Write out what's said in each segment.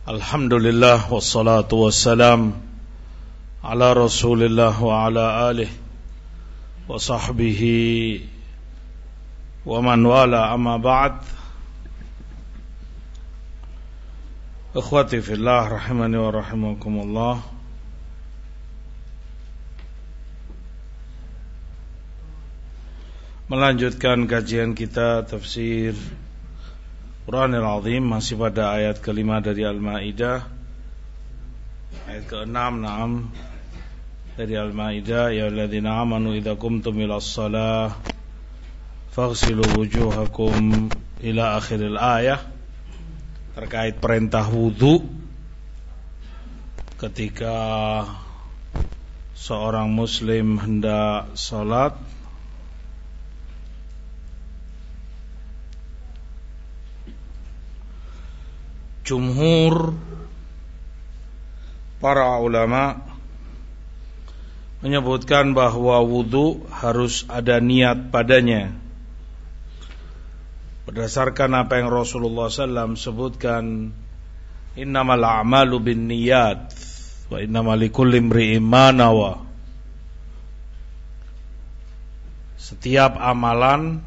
Alhamdulillah wassalatu wassalam ala Rasulillah wa ala alihi wa sahbihi wa man wala, amma ba'd. Ikhwati fillah rahimani wa rahimakumullah. Melanjutkan kajian kita tafsir Quranil Azim, masih pada ayat kelima dari Al-Maidah, ayat ke-6 dari Al-Maidah. Ya alladzina amanu idza qumtum ilas shalah faghsilu wujuhakum ila akhiril ayah, terkait perintah wudu ketika seorang muslim hendak salat. Jumhur para ulama menyebutkan bahwa wudu harus ada niat padanya, berdasarkan apa yang Rasulullah SAW sebutkan, innamal a'malu bin niyat wa innamal likulli imri'in ma nawa. Setiap amalan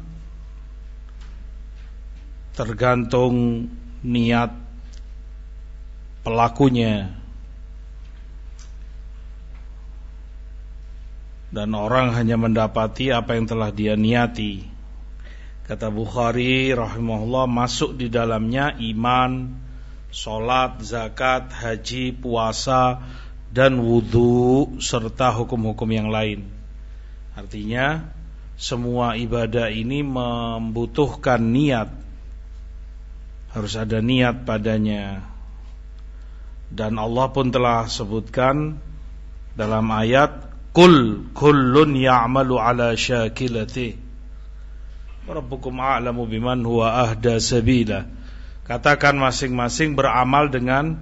tergantung niat pelakunya, dan orang hanya mendapati apa yang telah dia niati. Kata Bukhari rahimahullah, masuk di dalamnya iman, sholat, zakat, haji, puasa, dan wudu, serta hukum-hukum yang lain. Artinya semua ibadah ini membutuhkan niat, harus ada niat padanya. Dan Allah pun telah sebutkan dalam ayat, Qul kullun ya'malu ala syakilati Rabbukum a'lamu biman huwa ahda sabila. Katakan masing-masing beramal dengan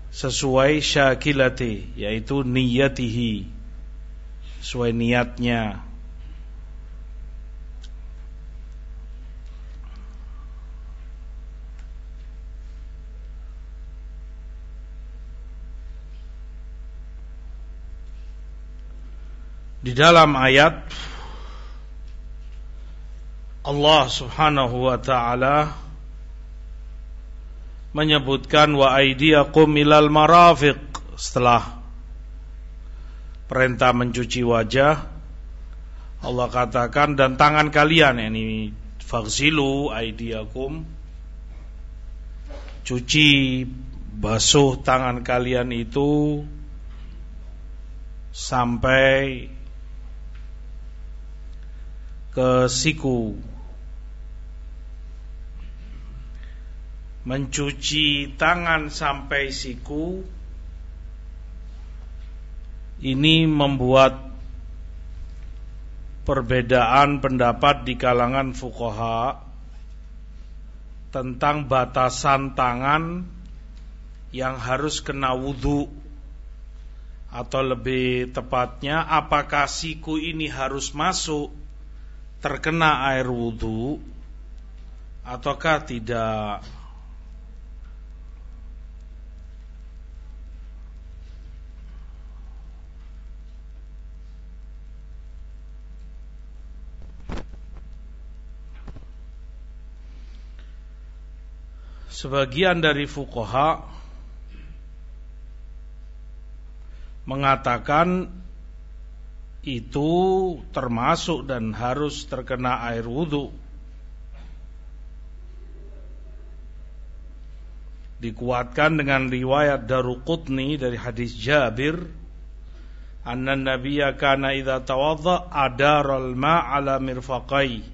sesuai syakilati, yaitu niyatihi, sesuai niatnya. Di dalam ayat Allah subhanahu wa ta'ala menyebutkan wa aydiyakum ilal marafiq. Setelah perintah mencuci wajah, Allah katakan dan tangan kalian, ini faghsilu aydiyakum, cuci, basuh tangan kalian itu sampai ke siku. Mencuci tangan sampai siku ini membuat perbedaan pendapat di kalangan fuqaha tentang batasan tangan yang harus kena wudu, atau lebih tepatnya, apakah siku ini harus masuk terkena air wudu ataukah tidak. Sebagian dari fuqaha mengatakan itu termasuk dan harus terkena air wudu. Dikuatkan dengan riwayat Daruqutni dari hadis Jabir, anna nabiyya kana idza tawadda adaral ma'ala mirfaqai,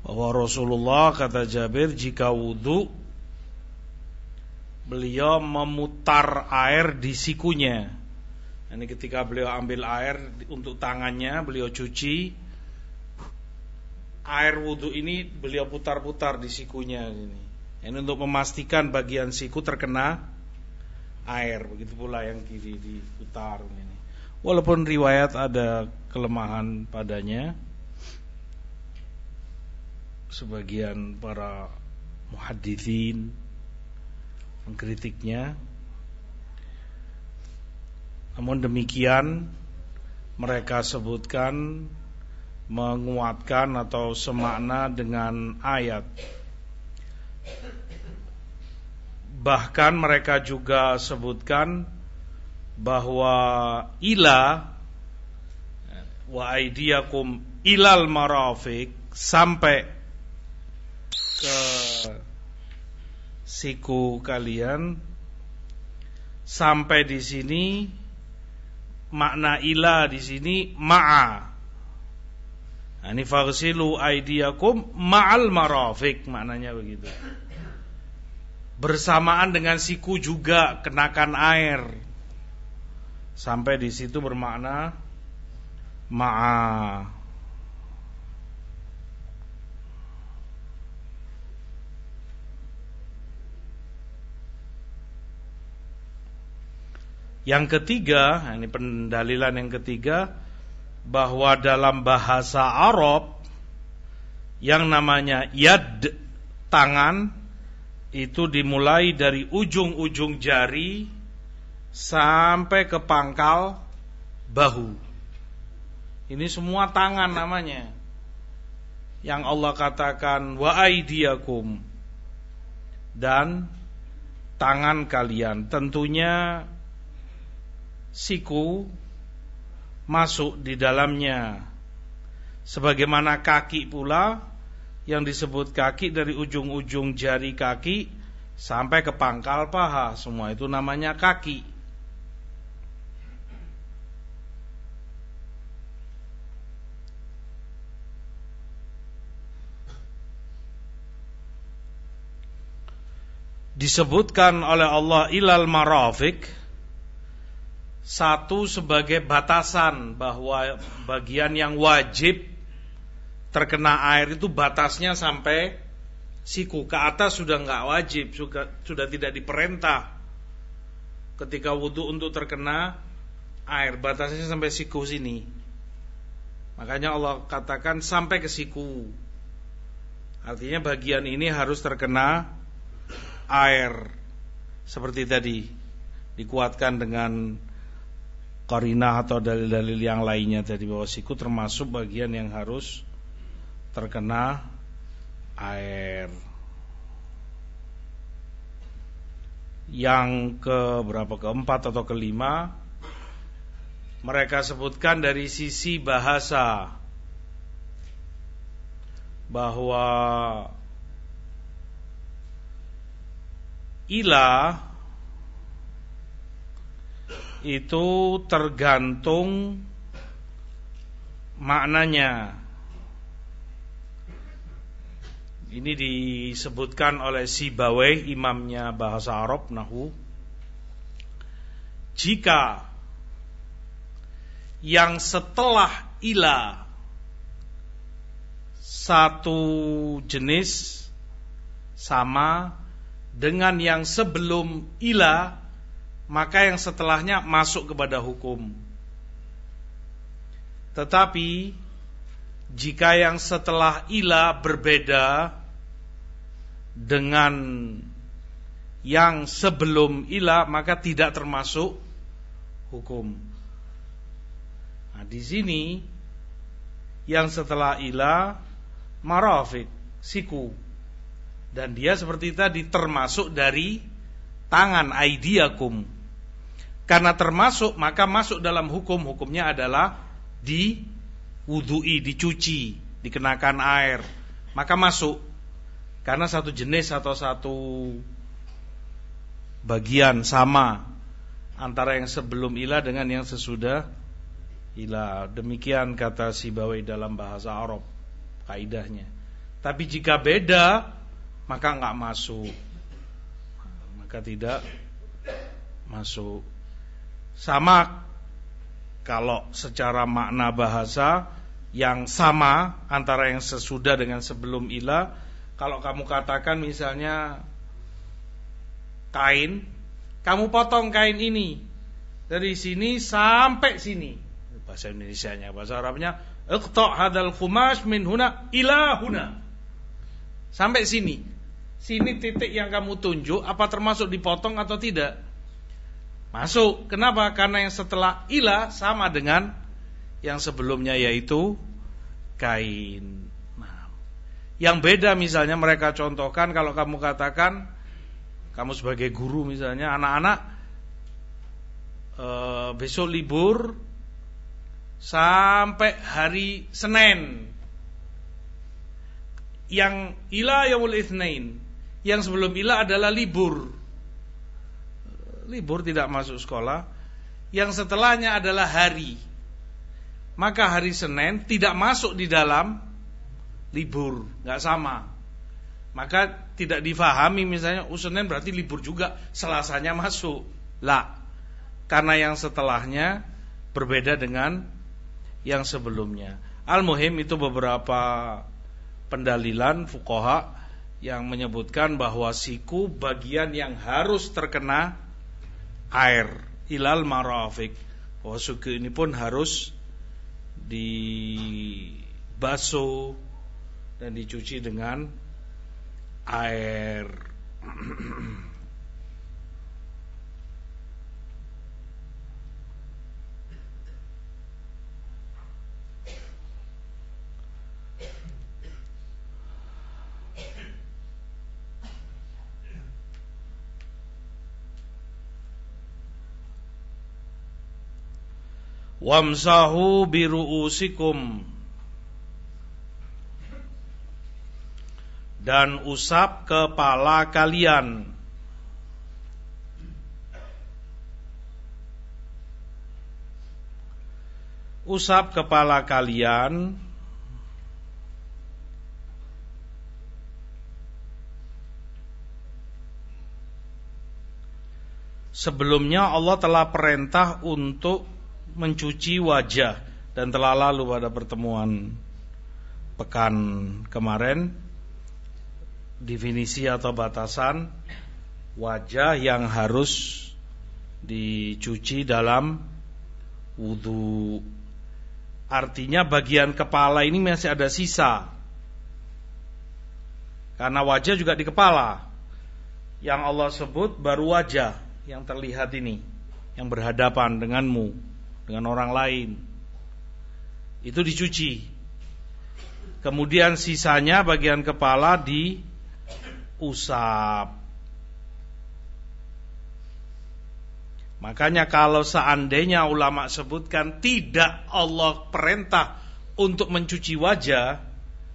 bahwa Rasulullah, kata Jabir, jika wudu beliau memutar air di sikunya. Ini ketika beliau ambil air untuk tangannya, beliau cuci, air wudu ini beliau putar-putar di sikunya. Ini untuk memastikan bagian siku terkena air. Begitu pula yang kiri diputar. Walaupun riwayat ada kelemahan padanya, sebagian para muhadditsin mengkritiknya. Namun demikian mereka sebutkan menguatkan atau semakna dengan ayat. Bahkan mereka juga sebutkan bahwa ila wa aidiyakum ilal marafiq, sampai ke siku kalian. Sampai di sini makna ila di sini ma'a. Ini faghsilu aidiyakum ma'al marafiq, maknanya begitu. Bersamaan dengan siku juga kenakan air. Sampai di situ bermakna ma'a. Yang ketiga, ini pendalilan yang ketiga, bahwa dalam bahasa Arab yang namanya yad, tangan, itu dimulai dari ujung-ujung jari sampai ke pangkal bahu. Ini semua tangan namanya. Yang Allah katakan wa aidiyakum, dan tangan kalian. Tentunya siku masuk di dalamnya. Sebagaimana kaki pula, yang disebut kaki dari ujung-ujung jari kaki sampai ke pangkal paha, semua itu namanya kaki. Disebutkan oleh Allah ilal marafiq, satu sebagai batasan bahwa bagian yang wajib terkena air itu batasnya sampai siku, ke atas sudah enggak wajib, sudah tidak diperintah ketika wudu untuk terkena air, batasnya sampai siku sini. Makanya Allah katakan sampai ke siku. Artinya bagian ini harus terkena air. Seperti tadi dikuatkan dengan qarinah atau dalil-dalil yang lainnya tadi, bahwa siku termasuk bagian yang harus terkena air. Yang keempat atau kelima, mereka sebutkan dari sisi bahasa bahwa ila itu tergantung maknanya. Ini disebutkan oleh Sibawayh, imamnya bahasa Arab nahwu. Jika yang setelah ila satu jenis sama dengan yang sebelum ila, maka yang setelahnya masuk kepada hukum. Tetapi jika yang setelah ila berbeda dengan yang sebelum ila, maka tidak termasuk hukum. Nah, di sini yang setelah ila marafiq, siku, dan dia seperti tadi termasuk dari tangan, aidiakum. Karena termasuk, maka masuk dalam hukumnya adalah diwudui, dicuci, dikenakan air, maka masuk. Karena satu jenis atau satu bagian sama antara yang sebelum ila dengan yang sesudah ila. Demikian kata Sibawayh dalam bahasa Arab kaidahnya. Tapi jika beda, maka enggak masuk, maka tidak masuk. Sama kalau secara makna bahasa yang sama antara yang sesudah dengan sebelum ila. Kalau kamu katakan misalnya kain, kamu potong kain ini dari sini sampai sini, bahasa Indonesianya, bahasa Arabnya iqta' hadzal khumash min huna ila huna, sampai sini. Sini titik yang kamu tunjuk, apa termasuk dipotong atau tidak? Masuk. Kenapa? Karena yang setelah ila sama dengan yang sebelumnya, yaitu kain. Nah, yang beda misalnya mereka contohkan, kalau kamu katakan, kamu sebagai guru misalnya, anak-anak besok libur sampai hari Senin. Yang ila yaumul itsnain, yang sebelum ila adalah libur. Libur tidak masuk sekolah. Yang setelahnya adalah hari. Maka hari Senin tidak masuk di dalam libur, enggak sama. Maka tidak difahami misalnya Senin berarti libur juga, Selasanya masuk. Lah. Karena yang setelahnya berbeda dengan yang sebelumnya. Al-muhim itu beberapa pendalilan fuqaha yang menyebutkan bahwa siku bagian yang harus terkena air, ilal marafiq. Bahwa siku ini pun harus dibasuh dan dicuci dengan air. Wamsahu biru'usikum, dan usap kepala kalian. Usap kepala kalian sebelumnya Allah telah perintah untuk mencuci wajah, dan telah lalu pada pertemuan pekan kemarin definisi atau batasan wajah yang harus dicuci dalam wudu. Artinya bagian kepala ini masih ada sisa, karena wajah juga di kepala. Yang Allah sebut baru wajah yang terlihat ini, yang berhadapan denganmu, dengan orang lain, itu dicuci. Kemudian sisanya bagian kepala diusap. Makanya kalau seandainya ulama sebutkan tidak Allah perintah untuk mencuci wajah,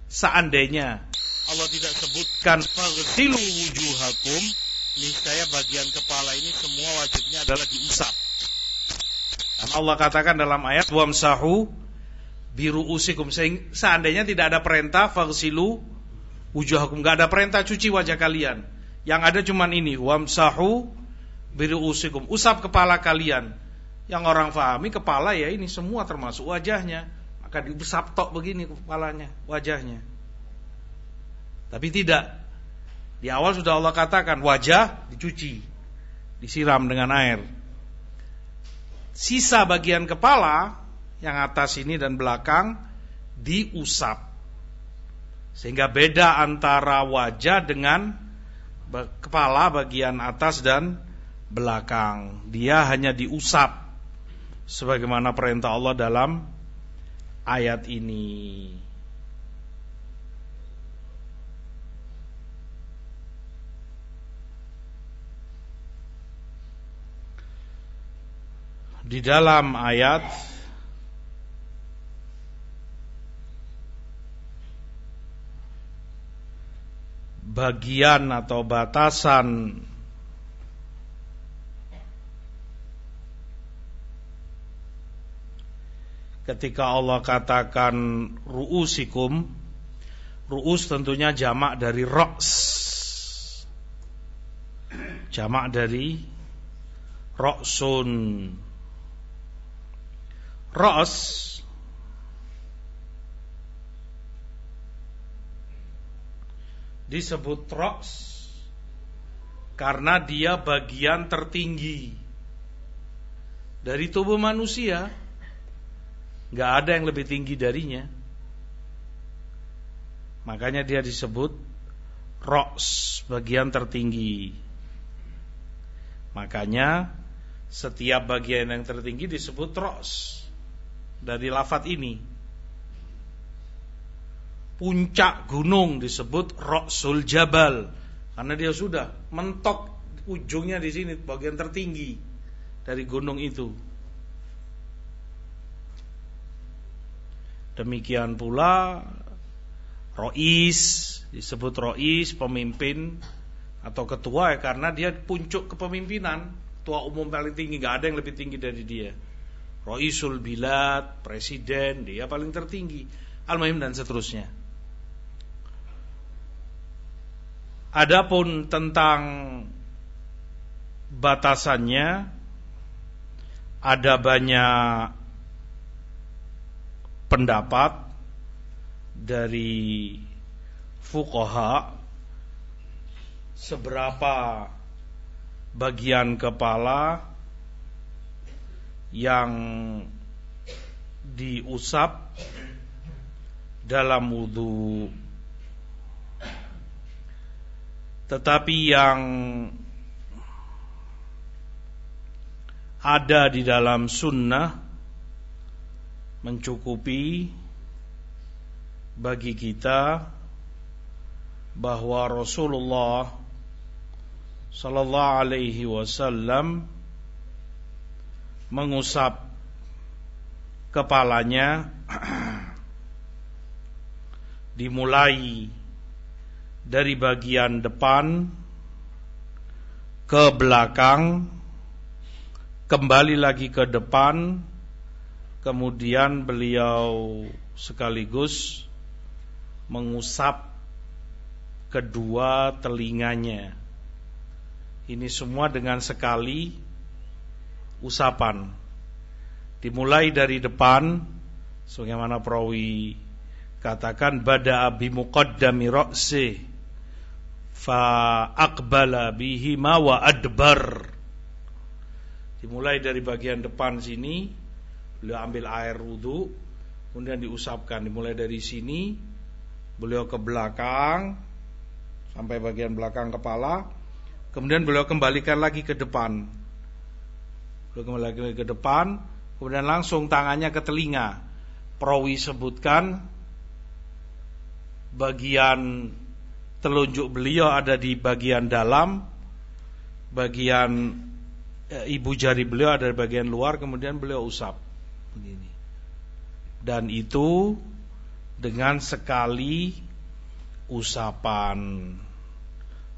seandainya Allah tidak sebutkan faghsilu wujuhakum, niscaya bagian kepala ini semua wajibnya adalah diusap. Allah katakan dalam ayat wamsahu biru'usikum, seandainya tidak ada perintah faghsilu wujuhakum, enggak ada perintah cuci wajah kalian. Yang ada cuman ini, wamsahu biru'usikum, usap kepala kalian. Yang orang fahami kepala ya ini semua termasuk wajahnya, maka diusap tok begini kepalanya, wajahnya. Tapi tidak. Di awal sudah Allah katakan wajah dicuci, disiram dengan air. Sisa bagian kepala yang atas ini dan belakang diusap. Sehingga beda antara wajah dengan kepala bagian atas dan belakang. Dia hanya diusap sebagaimana perintah Allah dalam ayat ini. Di dalam ayat bagian atau batasan ketika Allah katakan ru'usikum, ru'us tentunya jamak dari ra's, jamak dari ra'sun. Ra's disebut ra's karena dia bagian tertinggi dari tubuh manusia. Gak ada yang lebih tinggi darinya. Makanya dia disebut Ra's, bagian tertinggi. Makanya setiap bagian yang tertinggi disebut Ra's dari lafadz ini. Puncak gunung disebut Ra'sul Jabal karena dia sudah mentok ujungnya di sini, bagian tertinggi dari gunung itu. Demikian pula Rois disebut Rois, pemimpin atau ketua ya, karena dia puncak kepemimpinan, ketua umum paling tinggi, gak ada yang lebih tinggi dari dia. Roisul Bilad, presiden, dia paling tertinggi. Al-Muhim dan seterusnya. Adapun tentang batasannya, ada banyak pendapat dari fuqaha seberapa bagian kepala yang diusap dalam wudu. Tetapi yang ada di dalam sunnah mencukupi bagi kita bahwa Rasulullah sallallahu alaihi wasallam mengusap kepalanya dimulai dari bagian depan ke belakang, kembali lagi ke depan, kemudian beliau sekaligus mengusap kedua telinganya. Ini semua dengan sekali usapan. Dimulai dari depan, sebagaimana perawi katakan, bada'a bi muqaddami ra'si fa aqbala bihi ma wa adbar. Dimulai dari bagian depan sini, beliau ambil air wudu, kemudian diusapkan. Dimulai dari sini, beliau ke belakang sampai bagian belakang kepala, kemudian beliau kembalikan lagi ke depan. Beliau kembali lagi ke depan, kemudian langsung tangannya ke telinga. Perawi sebutkan bagian telunjuk beliau ada di bagian dalam, bagian ibu jari beliau ada di bagian luar, kemudian beliau usap begini. Dan itu dengan sekali usapan.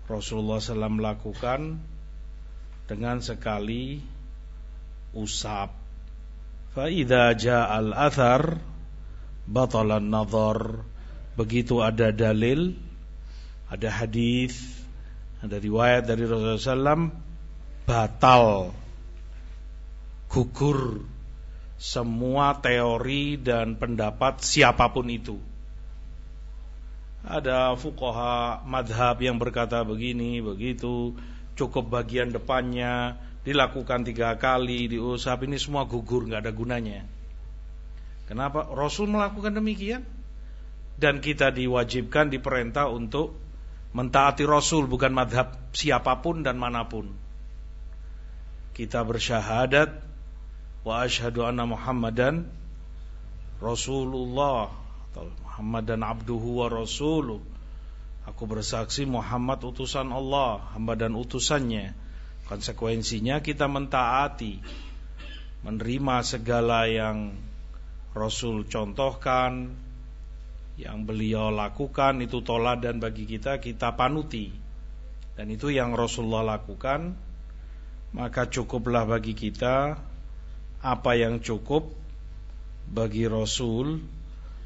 Rasulullah SAW melakukan dengan sekali usap. Fa idza ja'al athar batalan nadhar. Begitu ada dalil, ada hadis, ada riwayat dari Rasulullah SAW, batal, gugur semua teori dan pendapat siapapun itu. Ada fuqaha madhab yang berkata begini, begitu, cukup bagian depannya dilakukan 3 kali, diusap, ini semua gugur, gak ada gunanya. Kenapa? Rasul melakukan demikian, dan kita diwajibkan, diperintah untuk mentaati Rasul, bukan madhab siapapun dan manapun. Kita bersyahadat wa asyhadu anna Muhammadan Rasulullah, atau Muhammadan abduhu wa rasuluh. Aku bersaksi Muhammad utusan Allah, hamba dan utusannya. Konsekuensinya kita mentaati, menerima segala yang Rasul contohkan, yang beliau lakukan, itu toladan bagi kita, kita panuti. Dan itu yang Rasulullah lakukan, maka cukuplah bagi kita apa yang cukup bagi Rasul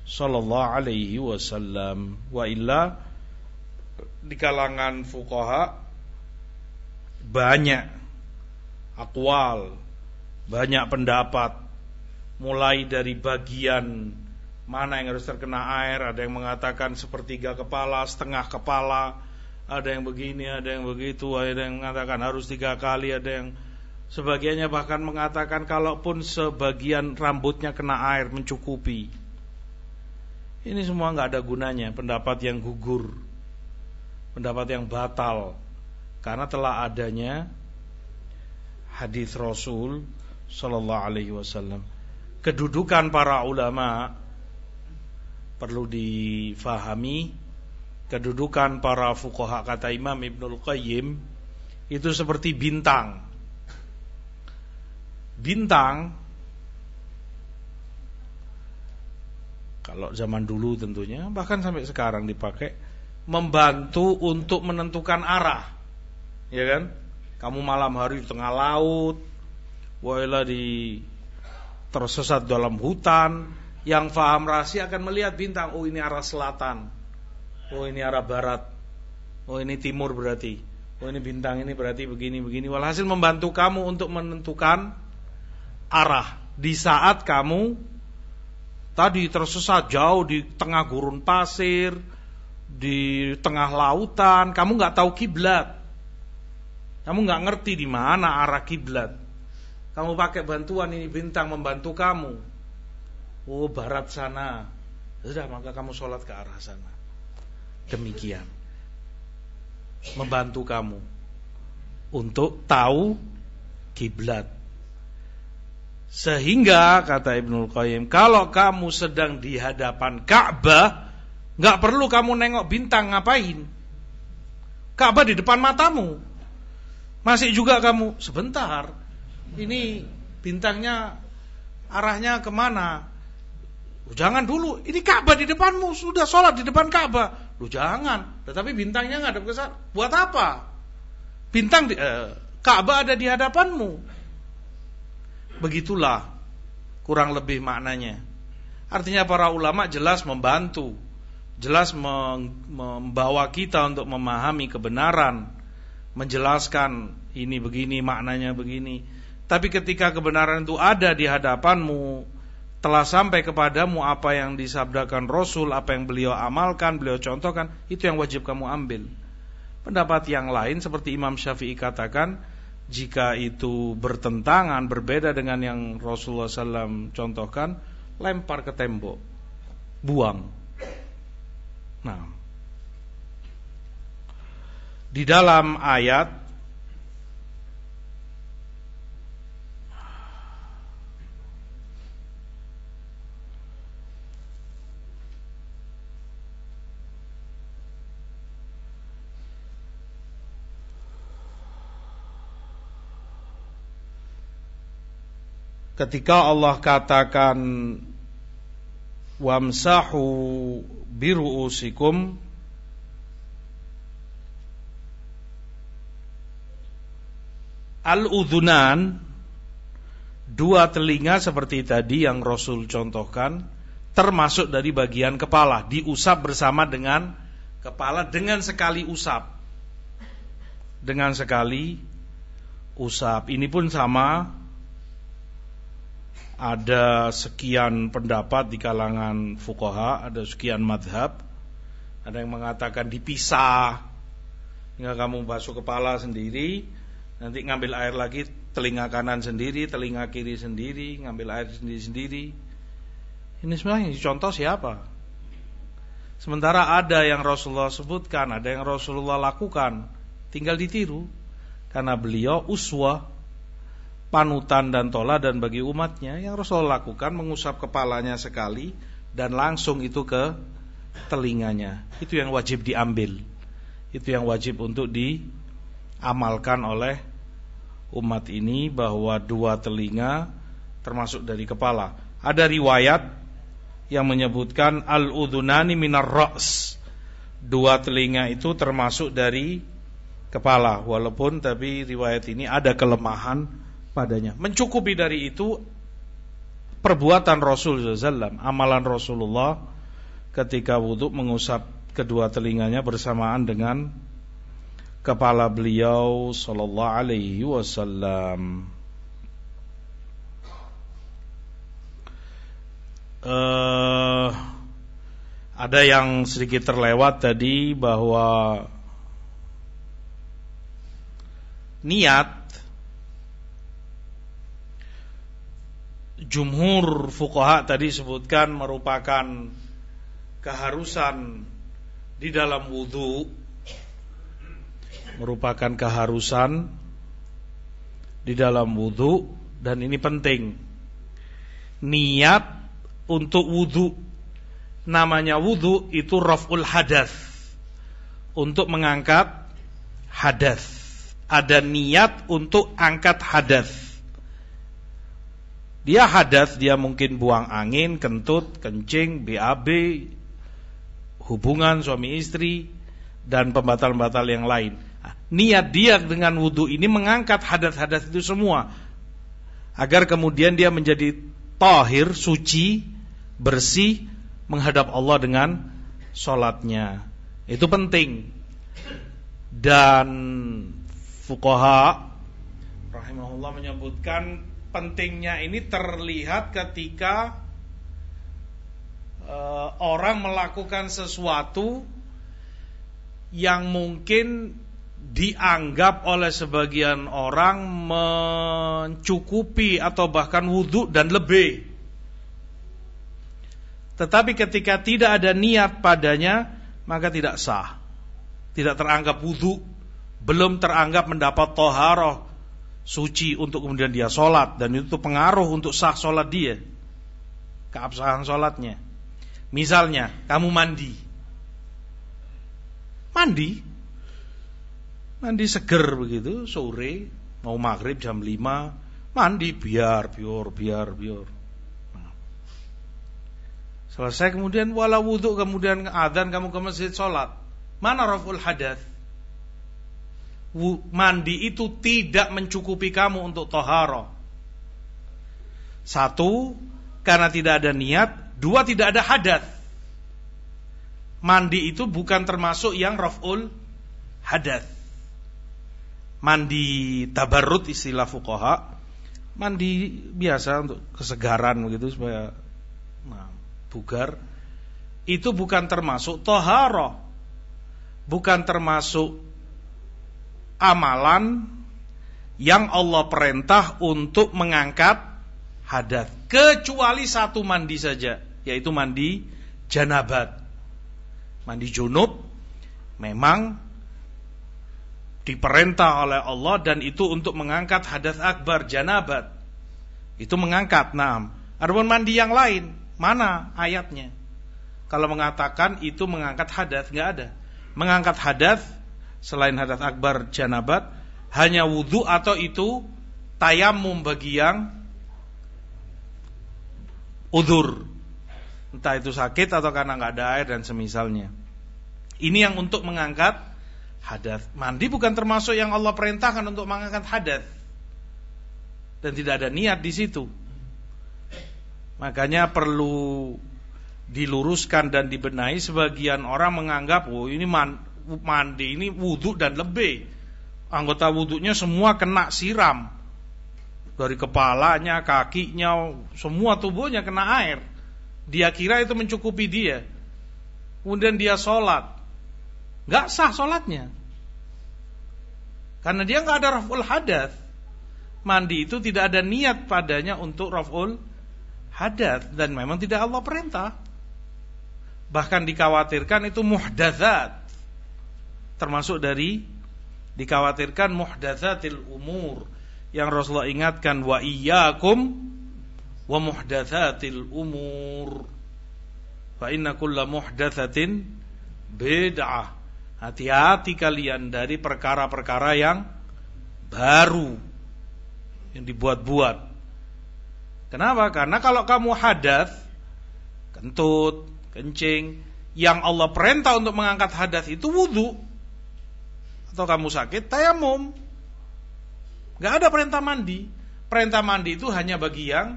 sallallahu alaihi wasallam. Wa illa, di kalangan fuqaha banyak aqwal, banyak pendapat, mulai dari bagian mana yang harus terkena air. Ada yang mengatakan sepertiga kepala, setengah kepala, ada yang begini, ada yang begitu, ada yang mengatakan harus 3 kali, ada yang sebagiannya bahkan mengatakan kalaupun sebagian rambutnya kena air mencukupi. Ini semua gak ada gunanya, pendapat yang gugur. pendapat yang batal, karena telah adanya hadis Rasul sallallahu alaihi wasallam. Kedudukan para ulama perlu difahami. Kedudukan para fuqaha, kata Imam Ibnul Qayyim, itu seperti bintang. Bintang, kalau zaman dulu tentunya, bahkan sampai sekarang dipakai, membantu untuk menentukan arah. Ya kan? Kamu malam hari di tengah laut, wailah tersesat dalam hutan, yang faham rasi akan melihat bintang. Oh, ini arah selatan. Oh, ini arah barat. Oh, ini timur berarti. Oh, ini bintang ini berarti begini-begini. Walhasil membantu kamu untuk menentukan arah. Di saat kamu tadi tersesat jauh di tengah gurun pasir, di tengah lautan, kamu nggak tahu kiblat. Kamu nggak ngerti di mana arah kiblat. Kamu pakai bantuan ini bintang membantu kamu. Oh, barat sana. Sudah, maka kamu sholat ke arah sana. Demikian, membantu kamu untuk tahu kiblat. Sehingga kata Ibnul Qayyim, kalau kamu sedang di hadapan Ka'bah, nggak perlu kamu nengok bintang, ngapain? Ka'bah di depan matamu. Masih juga kamu, sebentar, ini bintangnya arahnya kemana? Jangan dulu, ini Ka'bah di depanmu, sudah sholat di depan Ka'bah. Lu jangan, tetapi bintangnya ngadep ke sana. Buat apa? Bintang Ka'bah ada di hadapanmu. Begitulah kurang lebih maknanya. Artinya para ulama jelas membantu, jelas membawa kita untuk memahami kebenaran, menjelaskan ini begini, maknanya begini. Tapi ketika kebenaran itu ada di hadapanmu, telah sampai kepadamu apa yang disabdakan Rasul, apa yang beliau amalkan, beliau contohkan, itu yang wajib kamu ambil. Pendapat yang lain seperti Imam Syafi'i katakan, jika itu bertentangan, berbeda dengan yang Rasulullah SAW contohkan, lempar ke tembok, buang. Nah, di dalam ayat ketika Allah katakan wamsahu biru'usikum, al-udhunan, dua telinga seperti tadi yang Rasul contohkan, termasuk dari bagian kepala, diusap bersama dengan kepala dengan sekali usap. Dengan sekali usap. Ini pun sama. Ada sekian pendapat di kalangan fuqaha, ada sekian madhab. Ada yang mengatakan dipisah, hingga kamu basuh kepala sendiri, nanti ngambil air lagi, telinga kanan sendiri, telinga kiri sendiri, ngambil air sendiri-sendiri. Ini sebenarnya contoh siapa? Sementara ada yang Rasulullah sebutkan, ada yang Rasulullah lakukan, tinggal ditiru, karena beliau uswah, panutan dan toladan bagi umatnya. Yang Rasulullah lakukan mengusap kepalanya sekali dan langsung itu ke telinganya. Itu yang wajib diambil, itu yang wajib untuk diamalkan oleh umat ini, bahwa dua telinga termasuk dari kepala. Ada riwayat yang menyebutkan al-udhunani minar ra's, dua telinga itu termasuk dari kepala. Walaupun tapi riwayat ini ada kelemahan padanya. Mencukupi dari itu perbuatan Rasul SAW, amalan Rasulullah ketika wudhu mengusap kedua telinganya bersamaan dengan kepala beliau sallallahu alaihi wasallam. Ada yang sedikit terlewat tadi, bahwa niat jumhur fuqaha tadi sebutkan merupakan keharusan di dalam wudu, merupakan keharusan di dalam wudu, dan ini penting. Niat untuk wudu, namanya wudu itu raf'ul hadas, untuk mengangkat hadas. Ada niat untuk angkat hadas. Dia hadas, dia mungkin buang angin, kentut, kencing, BAB, hubungan suami istri, dan pembatal-pembatal yang lain. Niat dia dengan wudu ini mengangkat hadas-hadas itu semua, agar kemudian dia menjadi tahir, suci, bersih, menghadap Allah dengan sholatnya. Itu penting. Dan fuqaha rahimahullah menyebutkan pentingnya ini terlihat ketika orang melakukan sesuatu yang mungkin dianggap oleh sebagian orang mencukupi atau bahkan wudu dan lebih. Tetapi ketika tidak ada niat padanya, maka tidak sah, tidak teranggap wudu, belum teranggap mendapat thaharah, suci untuk kemudian dia sholat, dan itu pengaruh untuk sah sholat dia, keabsahan sholatnya. Misalnya kamu mandi seger begitu, sore mau maghrib jam 5, mandi biar. Nah. Selesai kemudian wala wudu, kemudian adzan kamu ke masjid sholat. Mana raf'ul hadas? Mandi itu tidak mencukupi kamu untuk thaharah. Satu, karena tidak ada niat. Dua, tidak ada hadas. Mandi itu bukan termasuk yang raf'ul hadas. Mandi tabarrut istilah fuqaha, mandi biasa untuk kesegaran begitu supaya bugar, itu bukan termasuk thaharah, bukan termasuk amalan yang Allah perintah untuk mengangkat hadas, kecuali satu mandi saja, yaitu mandi janabat. Mandi junub memang diperintah oleh Allah, dan itu untuk mengangkat hadas akbar, janabat. Itu mengangkat. Adapun mandi yang lain, mana ayatnya? Kalau mengatakan itu mengangkat hadas, enggak ada. Mengangkat hadas selain hadas akbar, janabat, hanya wudu atau itu tayamum bagi yang udzur. Entah itu sakit atau karena enggak ada air dan semisalnya. Ini yang untuk mengangkat hadas. Mandi bukan termasuk yang Allah perintahkan untuk mengangkat hadas, dan tidak ada niat di situ. Makanya perlu diluruskan dan dibenahi. Sebagian orang menganggap ini mandi ini wudu dan lebih, anggota wudunya semua kena siram, dari kepalanya, kakinya, semua tubuhnya kena air. Dia kira itu mencukupi dia, kemudian dia sholat, nggak sah sholatnya, karena dia nggak ada raf'ul hadas. Mandi itu tidak ada niat padanya untuk raf'ul hadas, dan memang tidak Allah perintah. Bahkan dikhawatirkan itu muhdatsat, termasuk dari dikhawatirkan muhdatsatil umur, yang Rasulullah ingatkan, wa iyyakum wa muhdatsatil umur, fa inna kulla muhdatsatin bid'ah. Hati-hati kalian dari perkara-perkara yang baru, yang dibuat-buat. Kenapa? Karena kalau kamu hadas, kentut, kencing, yang Allah perintah untuk mengangkat hadas itu wudu. Atau kamu sakit, tayamum. Gak ada perintah mandi. Perintah mandi itu hanya bagi yang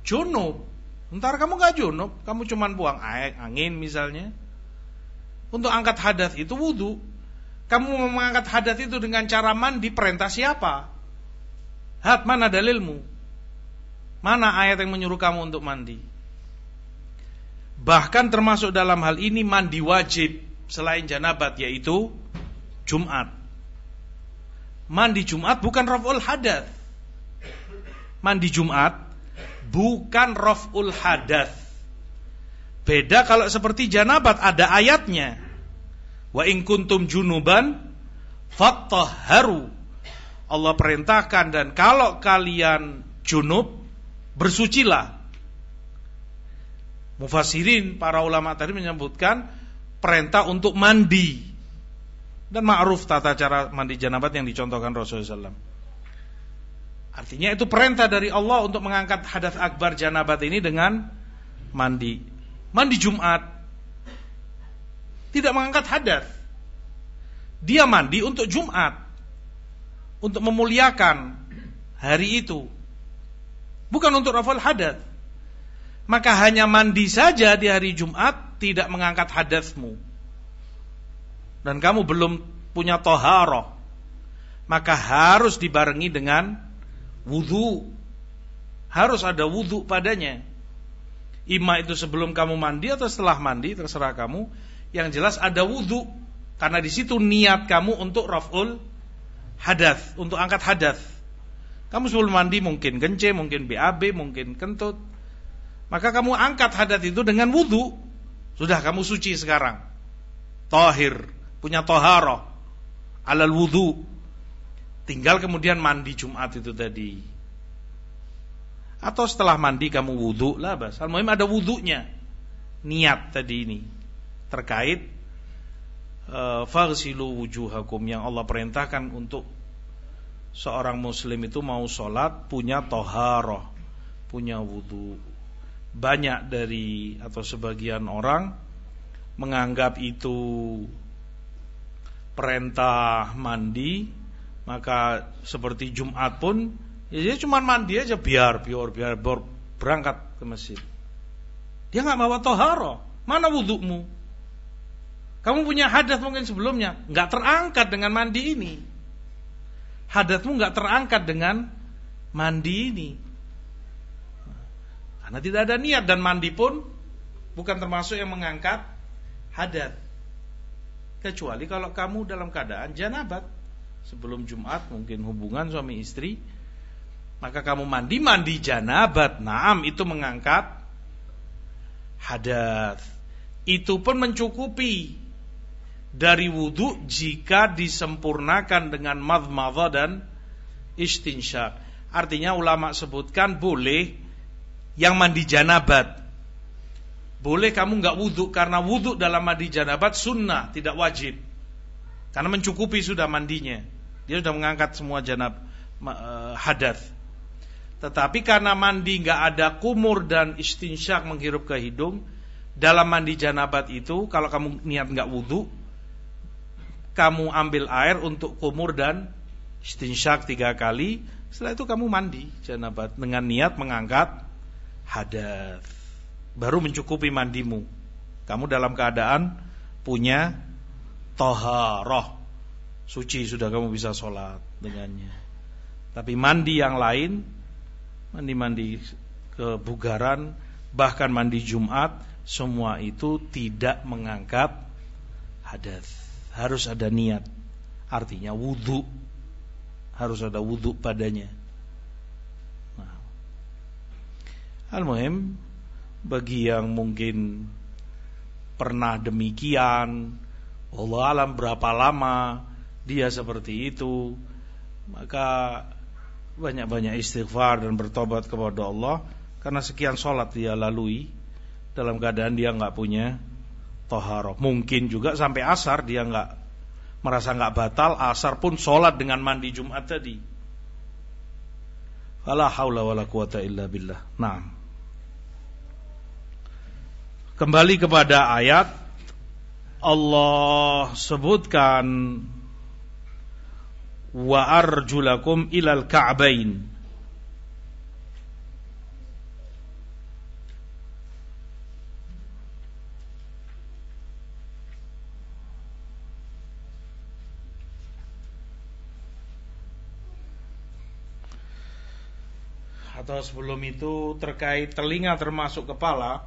junub. Ntar kamu gak junub, kamu cuma buang air, angin misalnya. Untuk angkat hadas itu wudu. Kamu mengangkat hadas itu dengan cara mandi, perintah siapa? Mana dalilmu? Mana ayat yang menyuruh kamu untuk mandi? Bahkan termasuk dalam hal ini mandi wajib selain janabat, yaitu Jumat. Mandi Jumat bukan raf'ul hadas. Mandi Jumat bukan raf'ul hadas. Beda kalau seperti janabat, ada ayatnya. Wa in kuntum junuban Fattahharu. Allah perintahkan, dan kalau kalian junub, bersucilah. Mufassirin, para ulama tadi menyebutkan perintah untuk mandi. Dan ma'ruf tata cara mandi janabat yang dicontohkan Rasulullah SAW. Artinya itu perintah dari Allah untuk mengangkat hadath akbar janabat ini dengan mandi. Mandi Jumat, tidak mengangkat hadath. Dia mandi untuk Jumat, untuk memuliakan hari itu, bukan untuk raful hadath. Maka hanya mandi saja di hari Jumat tidak mengangkat hadatsmu, dan kamu belum punya toharoh, maka harus dibarengi dengan wudu. Harus ada wudu padanya. Ima itu sebelum kamu mandi atau setelah mandi, terserah kamu. Yang jelas ada wudu, karena di situ niat kamu untuk raf'ul hadath, untuk angkat hadath. Kamu sebelum mandi mungkin gence, mungkin BAB, mungkin kentut, maka kamu angkat hadath itu dengan wudu. Sudah, kamu suci sekarang, tahir, punya toharoh alal wudu. Tinggal kemudian mandi Jumat itu tadi, atau setelah mandi kamu wudu lah bas. Al-muhim ada wudunya. Niat tadi ini terkait faghsilu wujuhakum, yang Allah perintahkan untuk seorang muslim itu mau sholat punya toharoh, punya wudu. Banyak dari atau sebagian orang menganggap itu perintah mandi, maka seperti Jumat pun ya dia cuma mandi aja biar berangkat ke masjid. Dia nggak bawa toharoh. Mana wudumu? Kamu punya hadath mungkin sebelumnya, nggak terangkat dengan mandi ini. Hadathmu nggak terangkat dengan mandi ini, karena tidak ada niat, dan mandi pun bukan termasuk yang mengangkat hadath, kecuali kalau kamu dalam keadaan janabat. Sebelum Jumat mungkin hubungan suami istri, maka kamu mandi janabat, naam, itu mengangkat hadath. Itu pun mencukupi dari wudu jika disempurnakan dengan madmadhah dan istinsyak. Artinya ulama sebutkan boleh yang mandi janabat, boleh kamu enggak wudu, karena wudu dalam mandi janabat sunnah, tidak wajib, karena mencukupi sudah mandinya, dia sudah mengangkat semua hadath. Tetapi karena mandi enggak ada kumur dan istinsyak, menghirup ke hidung, dalam mandi janabat itu kalau kamu niat enggak wudu, kamu ambil air untuk kumur dan istinsyak 3 kali. Setelah itu kamu mandi janabat dengan niat mengangkat hadath, baru mencukupi mandimu. Kamu dalam keadaan punya toharoh, suci, sudah kamu bisa sholat dengannya. Tapi mandi yang lain, mandi kebugaran, bahkan mandi Jumat, semua itu tidak mengangkat hadath. Harus ada niat, artinya wudu, harus ada wudu padanya. Nah, al-muhim, bagi yang mungkin pernah demikian, wallahu alam berapa lama dia seperti itu, maka banyak-banyak istighfar dan bertobat kepada Allah, karena sekian sholat dia lalui dalam keadaan dia enggak punya toharoh. Mungkin juga sampai asar dia merasa enggak batal, asar pun sholat dengan mandi Jumat tadi. Fala haula wala quwata illa billah. Nah, kembali kepada ayat, Allah sebutkan wa arjulakum ilal ka'bain. Atau sebelum itu terkait telinga termasuk kepala.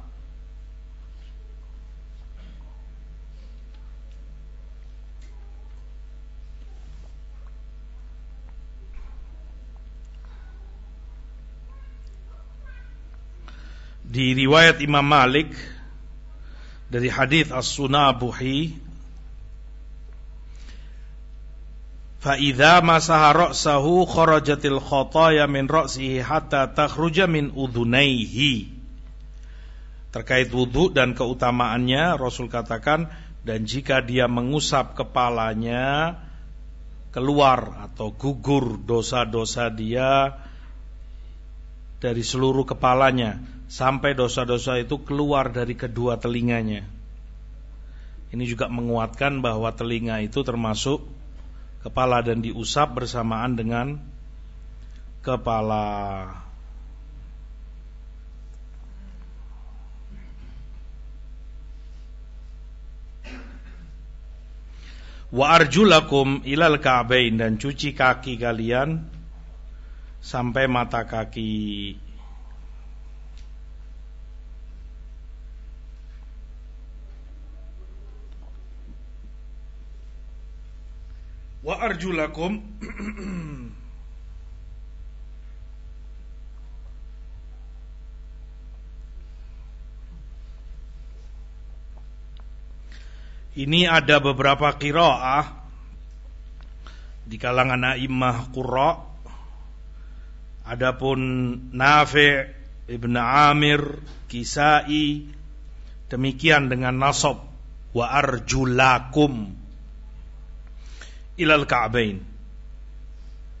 Di riwayat Imam Malik dari hadis As-Sunabuhi, Fa idza masaha ra'sahu kharajatil khotaya min ra'sihi hatta takhruja min udhunaihi. Terkait wudu dan keutamaannya, Rasul katakan, dan jika dia mengusap kepalanya, keluar atau gugur dosa-dosa dia dari seluruh kepalanya, sampai dosa-dosa itu keluar dari kedua telinganya. Ini juga menguatkan bahwa telinga itu termasuk kepala dan diusap bersamaan dengan kepala. Wa arjulakum ilal ka'bain, dan cuci kaki kalian sampai mata kaki. Wa arjulakum ini ada beberapa qiraah di kalangan a'immah qurra. Adapun Nafi', Ibn Amir, Kisai demikian dengan nasab wa arjulakum ilal ka'bain.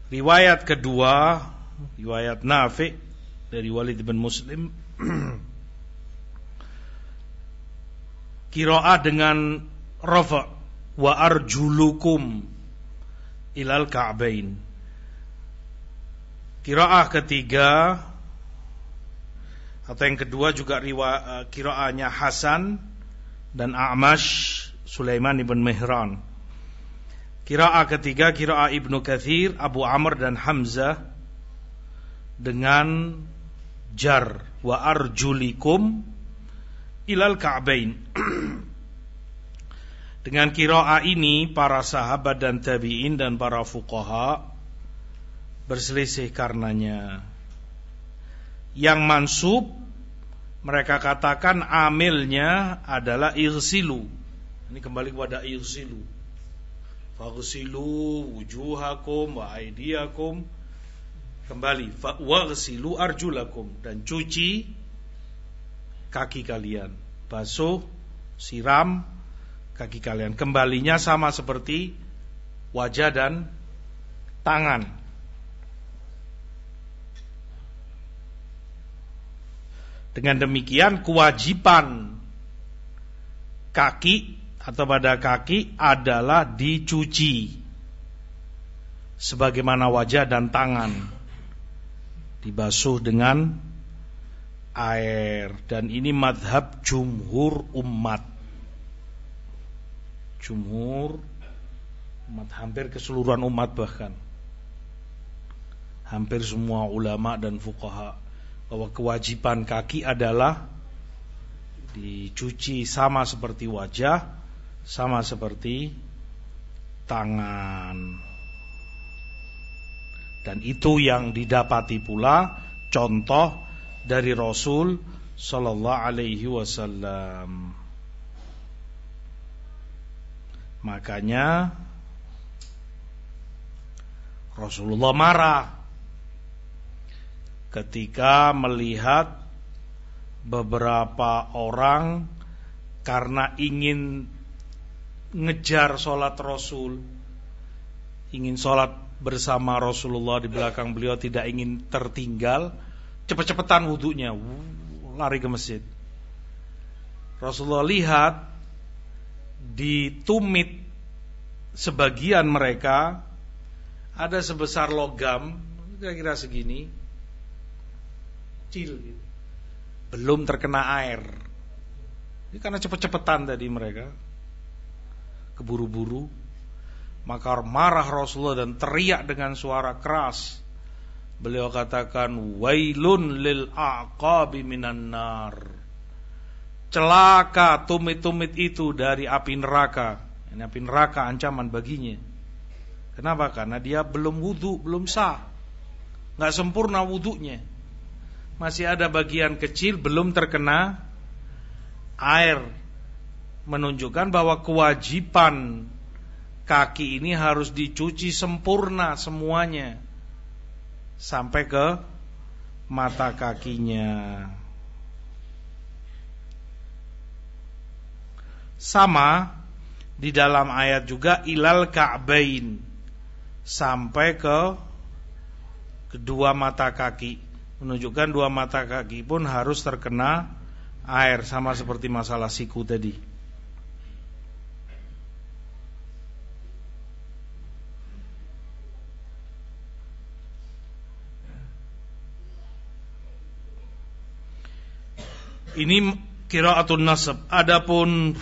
Riwayat kedua, riwayat Nafi' dari Walid bin Muslim, qiraah dengan rafa' wa arjulukum ilal ka'bain. Qiraah ketiga atau yang kedua juga qiraahnya Hasan dan A'mash, Sulaiman ibn Mihran. Qiraah ketiga qiraah Ibnu Katsir, Abu Amr dan Hamzah dengan jar wa arjulikum ilal ka'bain. Dengan qiraah ini para sahabat dan tabi'in dan para fuqaha berselisih karenanya. Yang mansub mereka katakan amilnya adalah irsilu. Ini kembali kepada irsilu. Faghsilu wujuhakum wa aydiyakum. Kembali waghsilu arjulakum, dan cuci kaki kalian, basuh, siram kaki kalian. Kembalinya sama seperti wajah dan tangan. Dengan demikian kewajiban kaki atau pada kaki adalah dicuci sebagaimana wajah dan tangan, dibasuh dengan air. Dan ini madhab jumhur umat. Jumhur umat, hampir keseluruhan umat, bahkan hampir semua ulama dan fuqaha, bahwa kewajiban kaki adalah dicuci sama seperti wajah, sama seperti tangan. Dan itu yang didapati pula contoh dari Rasul sallallahu alaihi wasallam. Makanya Rasulullah marah ketika melihat beberapa orang karena ingin ngejar sholat Rasul, ingin sholat bersama Rasulullah di belakang beliau, tidak ingin tertinggal, cepet-cepetan wudunya, lari ke masjid. Rasulullah lihat di tumit sebagian mereka ada sebesar logam, kira-kira segini, kecil gitu, belum terkena air. Ini karena cepet-cepetan tadi mereka, keburu-buru. Maka marah Rasulullah dan teriak dengan suara keras. Beliau katakan, wailun lil aqabi minan nar. Celaka tumit-tumit itu dari api neraka. Ini api neraka ancaman baginya. Kenapa? Karena dia belum wudu, belum sah, gak sempurna wudunya, masih ada bagian kecil belum terkena air. Menunjukkan bahwa kewajiban kaki ini harus dicuci sempurna semuanya sampai ke mata kakinya. Sama di dalam ayat juga ilal ka'bain, sampai ke kedua mata kaki, menunjukkan dua mata kaki pun harus terkena air, sama seperti masalah siku tadi. Ini qiraatul nasab. Adapun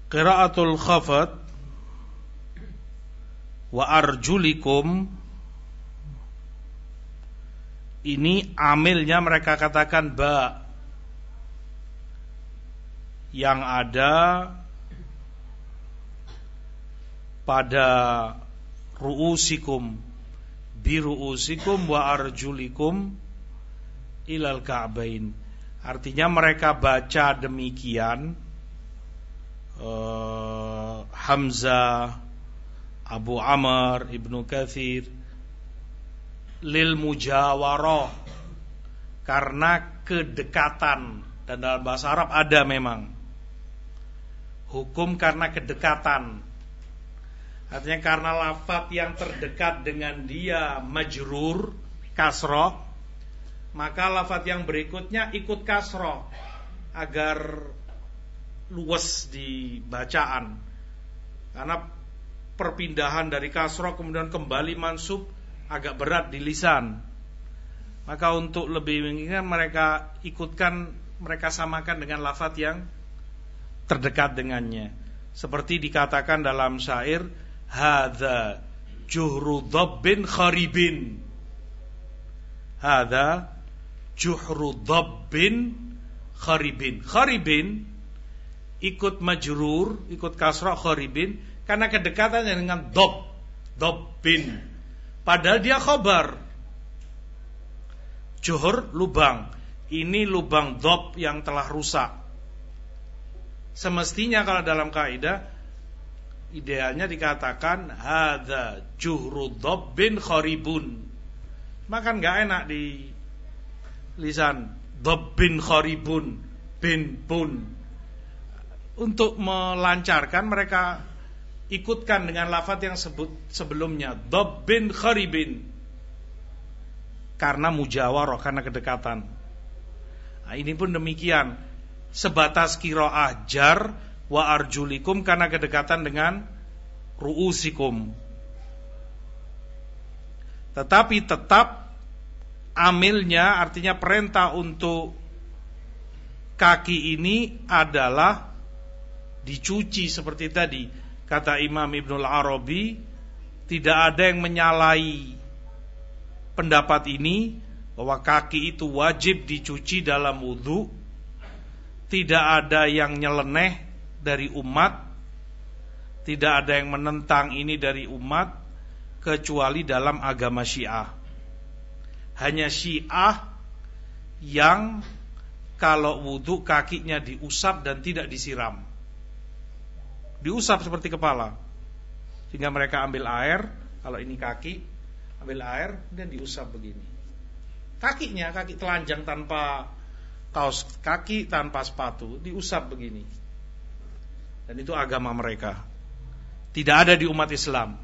qiraatul khafat wa arjulikum, ini amilnya mereka katakan ba, yang ada pada ru'usikum, bi ru'usikum wa arjulikum ilal ka'bain. Artinya mereka baca demikian, Hamzah, Abu Amr, Ibnu Katsir, lil mujawarah, karena kedekatan. Dan dalam bahasa Arab ada memang hukum karena kedekatan. Artinya karena lafaz yang terdekat dengan dia majrur kasrah, maka lafaz yang berikutnya ikut kasrah agar luas di bacaan. Karena perpindahan dari kasrah kemudian kembali mansub agak berat di lisan. Maka untuk lebih mengingat mereka samakan dengan lafaz yang terdekat dengannya. Seperti dikatakan dalam syair, hadza juhru dhabbin kharibin. Hadza juhru dhabbin kharibin. Kharibin ikut majrur, ikut kasrah kharibin karena kedekatannya dengan dhabbin. Padahal dia khabar. Juhur lubang. Ini lubang dhabb yang telah rusak. Semestinya kalau dalam kaidah idealnya dikatakan hadza juhru dhabbin kharibun. Maka enggak enak di lisan dhabbin kharibun bin bun. Untuk melancarkan mereka ikutkan dengan lafaz yang sebelumnya dhabbin kharibin, karena mujawarah, karena kedekatan. Nah, ini pun demikian, sebatas qiraah jar wa arjulikum karena kedekatan dengan ru'usikum. Tetapi tetap amilnya, artinya perintah untuk kaki ini adalah dicuci seperti tadi. Kata Imam Ibnul Arabi, tidak ada yang menyalahi pendapat ini, bahwa kaki itu wajib dicuci dalam wudu. Tidak ada yang nyeleneh dari umat, tidak ada yang menentang ini dari umat, kecuali dalam agama Syiah. Hanya Syiah yang kalau wudu kakinya diusap dan tidak disiram. Diusap seperti kepala, sehingga mereka ambil air, kalau ini kaki, ambil air dan diusap begini. Kakinya, kaki telanjang tanpa kaos kaki, tanpa sepatu, diusap begini. Dan itu agama mereka, tidak ada di umat Islam,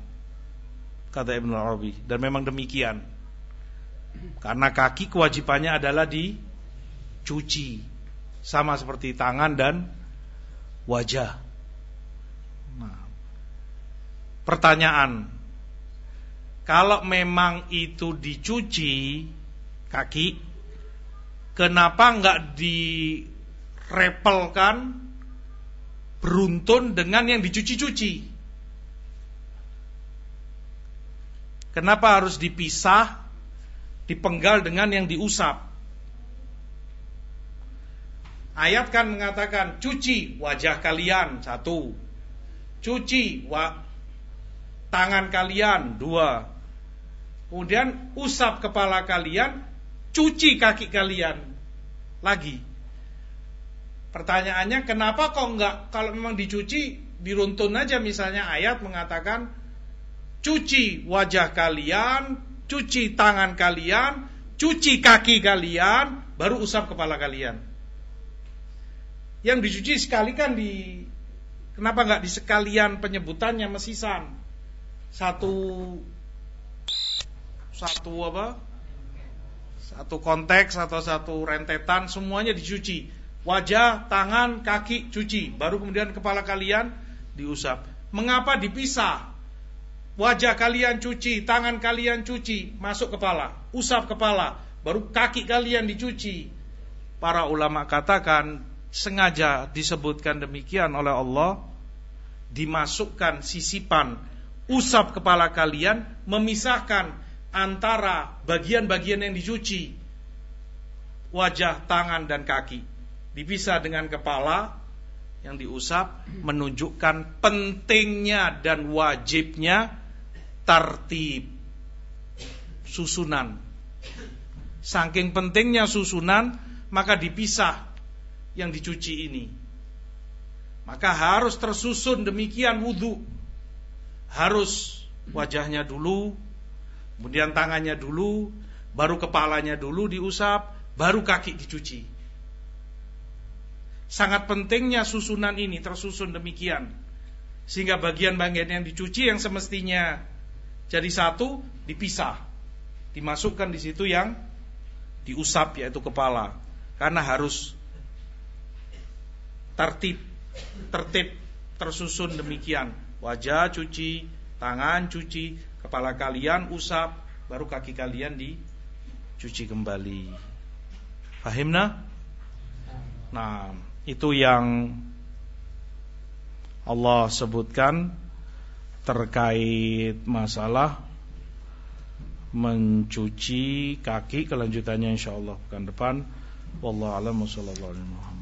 kata Ibnu Arabi. Dan memang demikian, karena kaki kewajibannya adalah dicuci, sama seperti tangan dan wajah. Nah, pertanyaan, kalau memang itu dicuci kaki, kenapa enggak direpelkan beruntun dengan yang dicuci-cuci? Kenapa harus dipisah, dipenggal dengan yang diusap? Ayat kan mengatakan cuci wajah kalian, 1, cuci tangan kalian, 2, kemudian usap kepala kalian, cuci kaki kalian lagi. Pertanyaannya, kenapa kok enggak, kalau memang dicuci diruntun aja, misalnya ayat mengatakan cuci wajah kalian, cuci tangan kalian, cuci kaki kalian, baru usap kepala kalian. Yang dicuci sekali kan kenapa nggak di sekalian penyebutannya mesisan? Satu konteks atau satu rentetan, semuanya dicuci. Wajah, tangan, kaki cuci, baru kemudian kepala kalian diusap. Mengapa dipisah? Wajah kalian cuci, tangan kalian cuci, masuk kepala, usap kepala, baru kaki kalian dicuci. Para ulama katakan sengaja disebutkan demikian oleh Allah, dimasukkan sisipan usap kepala kalian, memisahkan antara bagian-bagian yang dicuci, wajah, tangan, dan kaki, dipisah dengan kepala yang diusap, menunjukkan pentingnya dan wajibnya tartib, susunan. Saking pentingnya susunan, maka dipisah yang dicuci ini. Maka harus tersusun demikian wudu. Harus wajahnya dulu, kemudian tangannya dulu, baru kepalanya dulu diusap, baru kaki dicuci. Sangat pentingnya susunan ini tersusun demikian, sehingga bagian-bagian yang dicuci yang semestinya jadi satu dipisah, dimasukkan di situ yang diusap, yaitu kepala. Karena harus tertib tersusun demikian. Wajah cuci, tangan cuci, kepala kalian usap, baru kaki kalian dicuci kembali. Fahimna? Nah, itu yang Allah sebutkan terkait masalah mencuci kaki. Kelanjutannya insyaallah pekan depan. Wallahu a'lam. Wassallallahu alaihi wasallam.